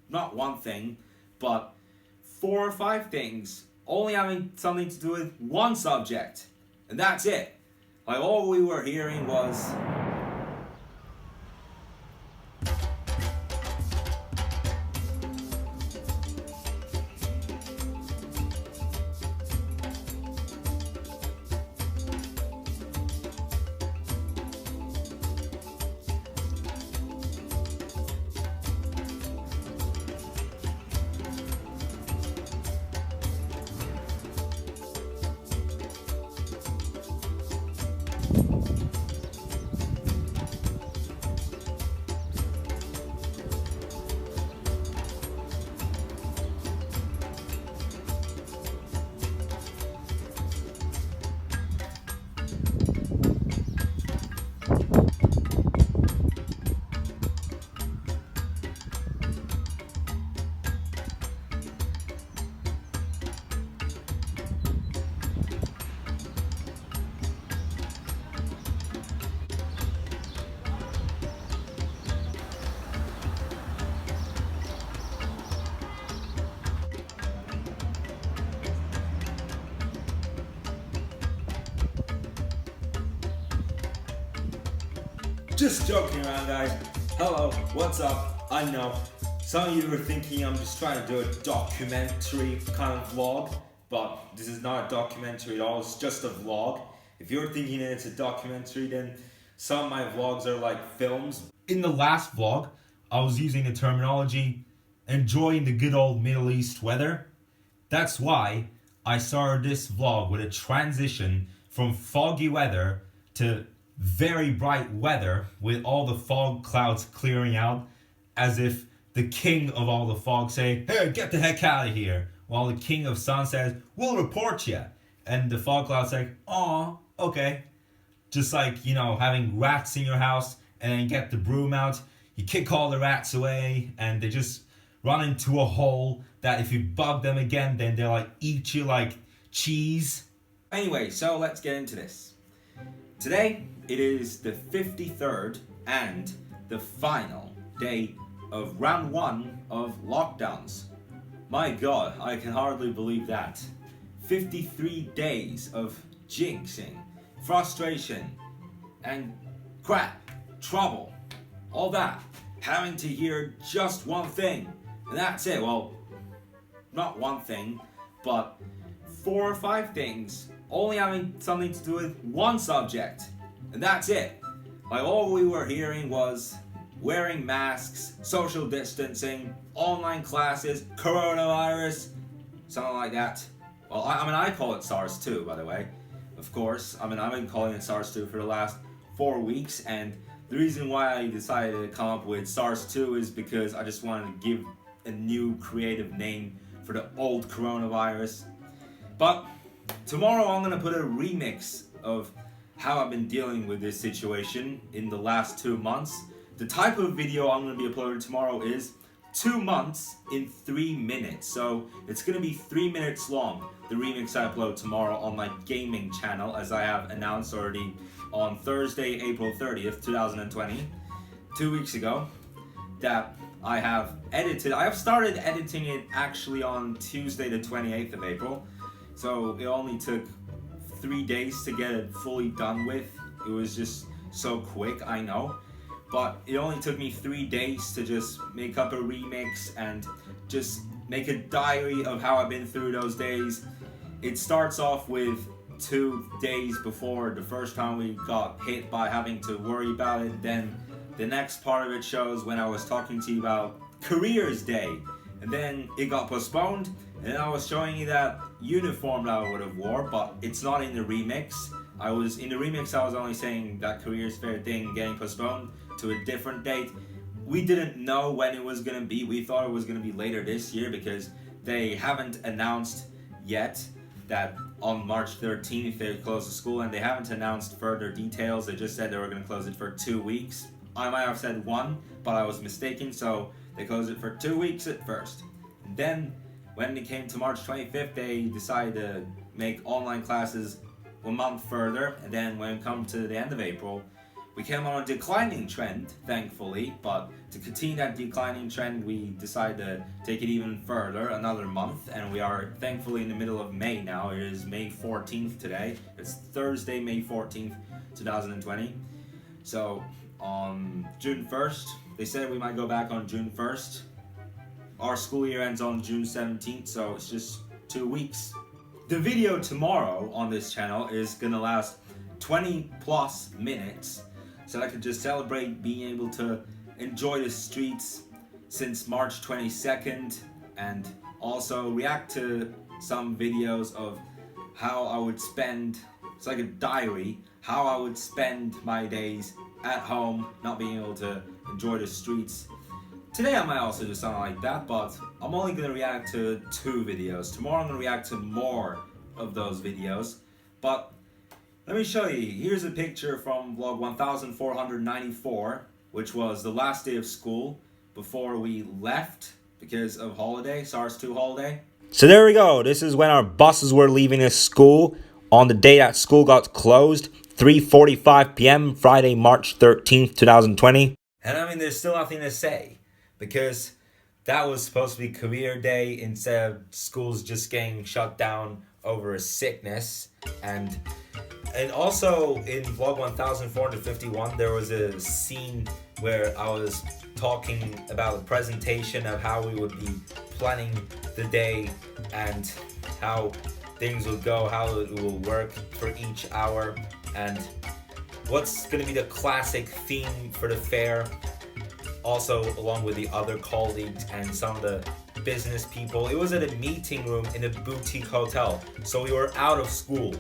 not one thing, but 4 or 5 things, only having something to do with one subject. And that's it. Like, all we were hearing was, just joking around, guys. Hello, what's up? I know some of you are thinking I'm just trying to do a documentary kind of vlog, but this is not a documentary at all, it's just a vlog. If you're thinking that it's a documentary, then some of my vlogs are like films. In the last vlog, I was using the terminology enjoying the good old Middle East weather. That's why I started this vlog with a transition from foggy weather to very bright weather, with all the fog clouds clearing out, as if the king of all the fog say, "Hey, get the heck out of here," while the king of sun says, "We'll report you," and the fog clouds say, "Aw, okay." Just like, having rats in your house and then get the broom out, you kick all the rats away and they just run into a hole that if you bug them again, then they'll like eat you like cheese. Anyway, so let's get into this. Today, it is the 53rd and the final day of round 1 of lockdowns. My god, I can hardly believe that. 53 days of jinxing, frustration, and crap, trouble, all that, having to hear just one thing, and that's it. Well, not one thing, but 4 or 5 things, only having something to do with one subject, and that's it. Like, all we were hearing was wearing masks, social distancing, online classes, coronavirus, something like that. Well, I call it SARS-2, by the way. Of course, I've been calling it SARS-2 for the last 4 weeks, and the reason why I decided to come up with SARS-2 is because I just wanted to give a new creative name for the old coronavirus. But tomorrow I'm gonna put a remix of how I've been dealing with this situation in the last 2 months. The type of video I'm gonna be uploading tomorrow is 2 months in 3 minutes. So it's gonna be 3 minutes long, the remix I upload tomorrow on my gaming channel, as I have announced already on Thursday, April 30th, 2020, 2 weeks ago, that I have edited. I have started editing it actually on Tuesday the 28th of April. So it only took 3 days to get it fully done with. It was just so quick, I know. But it only took me 3 days to just make up a remix and just make a diary of how I've been through those days. It starts off with 2 days before the first time we got hit by having to worry about it. Then the next part of it shows when I was talking to you about Careers Day. And then it got postponed. And then I was showing you that uniform that I would have wore, but it's not in the remix. I was only saying that Careers Fair thing getting postponed to a different date. We didn't know when it was gonna be. We thought it was gonna be later this year because they haven't announced yet that on March 13th they close the school, and they haven't announced further details. They just said they were gonna close it for 2 weeks. I might have said 1, but I was mistaken, so they closed it for 2 weeks at first. And then when it came to March 25th, they decided to make online classes a month further, and then when it come to the end of April, we came on a declining trend, thankfully, but to continue that declining trend, we decided to take it even further, another month, and we are thankfully in the middle of May now. It is May 14th today. It's Thursday, May 14th, 2020. So on June 1st, they said we might go back on June 1st. Our school year ends on June 17th, so it's just 2 weeks. The video tomorrow on this channel is gonna last 20 plus minutes, so I could just celebrate being able to enjoy the streets since March 22nd, and also react to some videos of how I would spend, it's like a diary, how I would spend my days at home, not being able to enjoy the streets. Today I might also do something like that, but I'm only going to react to 2 videos. Tomorrow I'm going to react to more of those videos, but let me show you. Here's a picture from vlog 1494, which was the last day of school before we left because of holiday, SARS-2 holiday. So there we go. This is when our buses were leaving the school on the day that school got closed, 3:45 p.m. Friday, March 13th, 2020. And I mean, there's still nothing to say, because that was supposed to be career day instead of schools just getting shut down over a sickness. And also in vlog 1451 there was a scene where I was talking about the presentation of how we would be planning the day and how things will go, how it will work for each hour, and what's going to be the classic theme for the fair. Also, along with the other colleagues and some of the business people. It was at a meeting room in a boutique hotel, so we were out of school.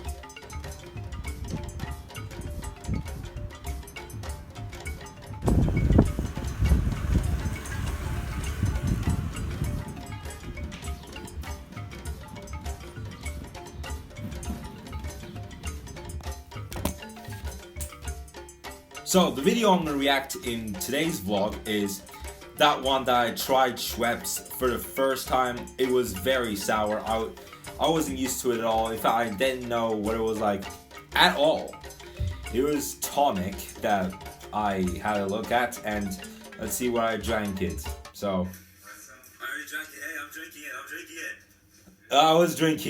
So the video I'm going to react in today's vlog is that one that I tried Schweppes for the first time. It was very sour. I wasn't used to it at all. In fact, I didn't know what it was like at all. It was tonic that I had a look at, and let's see what I drank it. So I already drank it. Hey, I'm drinking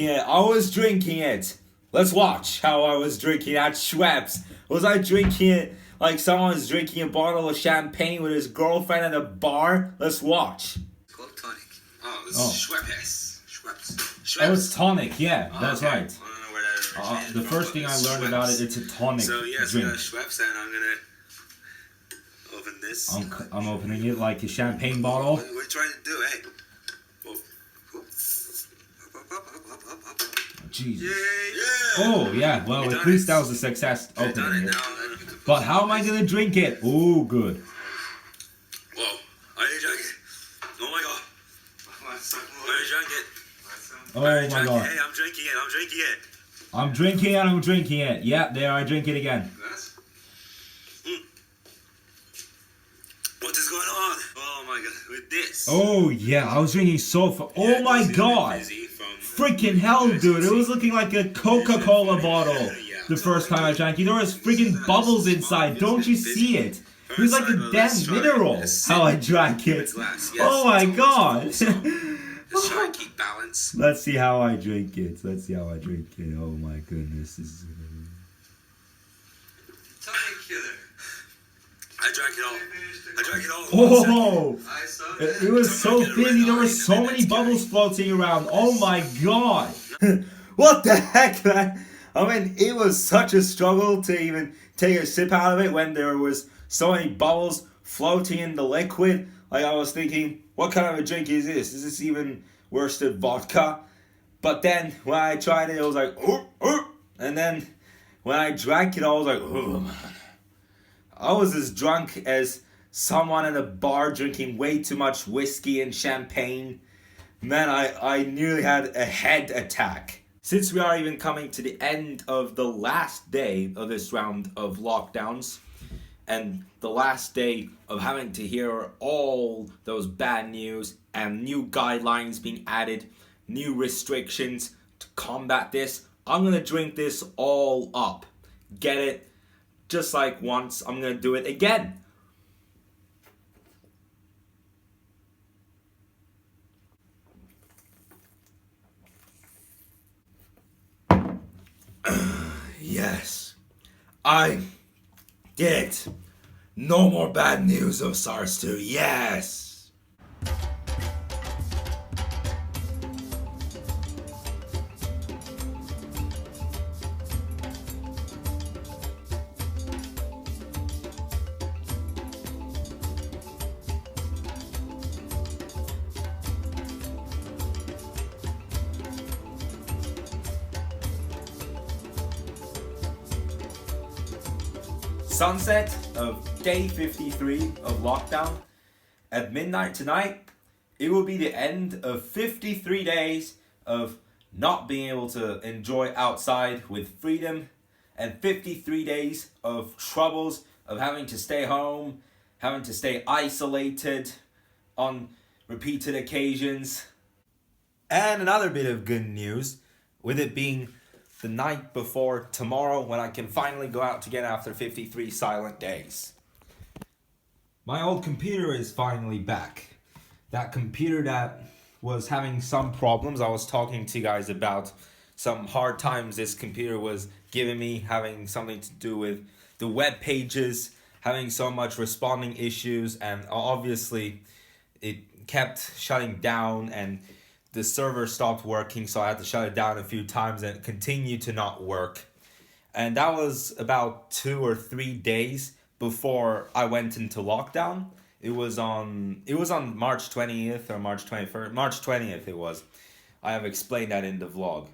it. I was drinking it. Let's watch how I was drinking at Schweppes. Was I drinking it like someone's drinking a bottle of champagne with his girlfriend at a bar? Let's watch. It's called tonic. Oh, this is Schweppes. Oh, it's tonic, yeah, that's okay. right. I don't know where that originated The from, first thing I learned Schweppes. about it, it's a tonic So yes, drink. we got Schweppes, and I'm gonna open this. I'm opening it like a champagne bottle. What are you trying to do, hey? Up. Jeez. Yay! Oh, yeah, well, at least that was a success opening it. But how am I gonna drink it? Oh, good. Whoa, I already drank it. Oh my god. I already drank it. Oh my god. Hey, I'm drinking it. I'm drinking it. Yeah, there, I drink it again. What is going on? Oh my god, with this. Oh, yeah, I was drinking so far. Oh my god. Freaking hell, dude. It was looking like a Coca-Cola bottle the first time I drank it. There was freaking bubbles inside. Don't you see it? It was like a damn mineral how I drank it. Oh my god. Let's try and keep balance. Let's see how I drink it. Oh my goodness. This is... Tonic killer. I drank it all. Oh! It was so fizzy. There were so many bubbles floating around. Oh my god. What the heck, man? I mean, it was such a struggle to even take a sip out of it when there was so many bubbles floating in the liquid. Like, I was thinking, what kind of a drink is this? Is this even worse than vodka? But then, when I tried it, it was like, and then, when I drank it, I was like, oh. I was as drunk as someone at a bar drinking way too much whiskey and champagne. Man, I nearly had a head attack. Since we are even coming to the end of the last day of this round of lockdowns, and the last day of having to hear all those bad news and new guidelines being added, new restrictions to combat this, I'm gonna drink this all up. Get it? just like once, I'm gonna do it again. Yes, I did it. No more bad news of SARS 2. Yes. Sunset of day 53 of lockdown. At midnight tonight, it will be the end of 53 days of not being able to enjoy outside with freedom, and 53 days of troubles of having to stay home, having to stay isolated on repeated occasions. And another bit of good news, with it being the night before tomorrow when I can finally go out again after 53 silent days. My old computer is finally back. That computer that was having some problems, I was talking to you guys about some hard times this computer was giving me, having something to do with the web pages, having so much responding issues, and obviously it kept shutting down and the server stopped working, so I had to shut it down a few times and it continued to not work. And that was about 2 or 3 days before I went into lockdown. It was on March 20th or March 21st. March 20th it was. I have explained that in the vlog.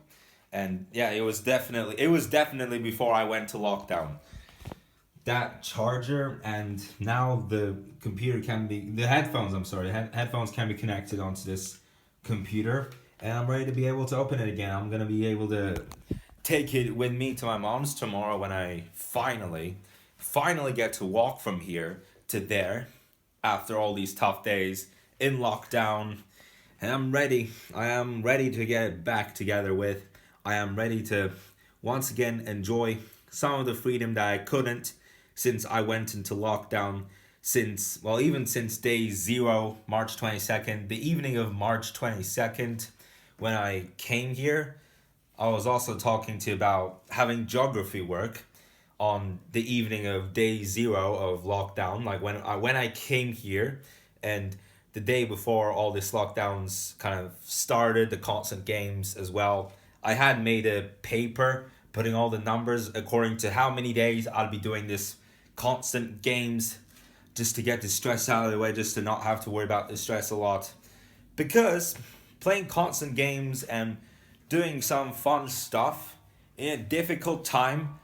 And yeah, it was definitely before I went to lockdown. That charger and now the headphones can be connected onto this computer, and I'm ready to be able to open it again. I'm gonna be able to take it with me to my mom's tomorrow when I finally get to walk from here to there after all these tough days in lockdown. And I'm ready. I am ready to get back together with. I am ready to once again enjoy some of the freedom that I couldn't since I went into lockdown. Even since day 0, March 22nd, the evening of March 22nd, when I came here, I was also talking to you about having geography work on the evening of day 0 of lockdown, like when I came here, and the day before all these lockdowns kind of started, the constant games as well. I had made a paper putting all the numbers according to how many days I'd be doing this constant games, just to get the stress out of the way, just to not have to worry about the stress a lot. Because playing constant games and doing some fun stuff in a difficult time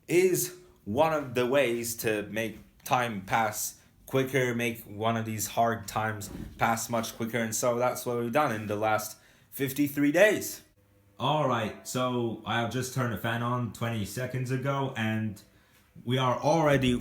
is one of the ways to make time pass quicker, make one of these hard times pass much quicker, and so that's what we've done in the last 53 days. Alright, so I have just turned the fan on 20 seconds ago, and we are already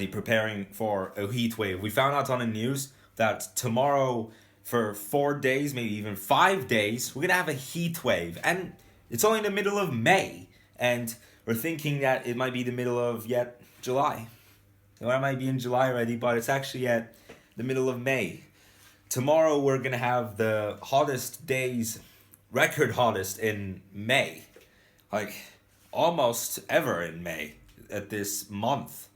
preparing for a heat wave. We found out on the news that tomorrow, for 4 days, maybe even 5 days, we're gonna have a heat wave. And it's only in the middle of May. And we're thinking that it might be the middle of July. Or it might be in July already, but it's actually at the middle of May. Tomorrow we're gonna have the hottest days, record hottest in May. Like, almost ever in May. At this month.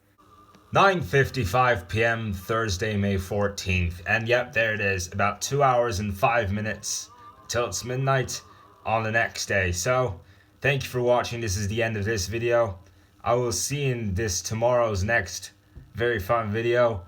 9:55 p.m. Thursday, May 14th. And yep, there it is. About 2 hours and 5 minutes till it's midnight on the next day. So, thank you for watching. This is the end of this video. I will see you in this tomorrow's next very fun video.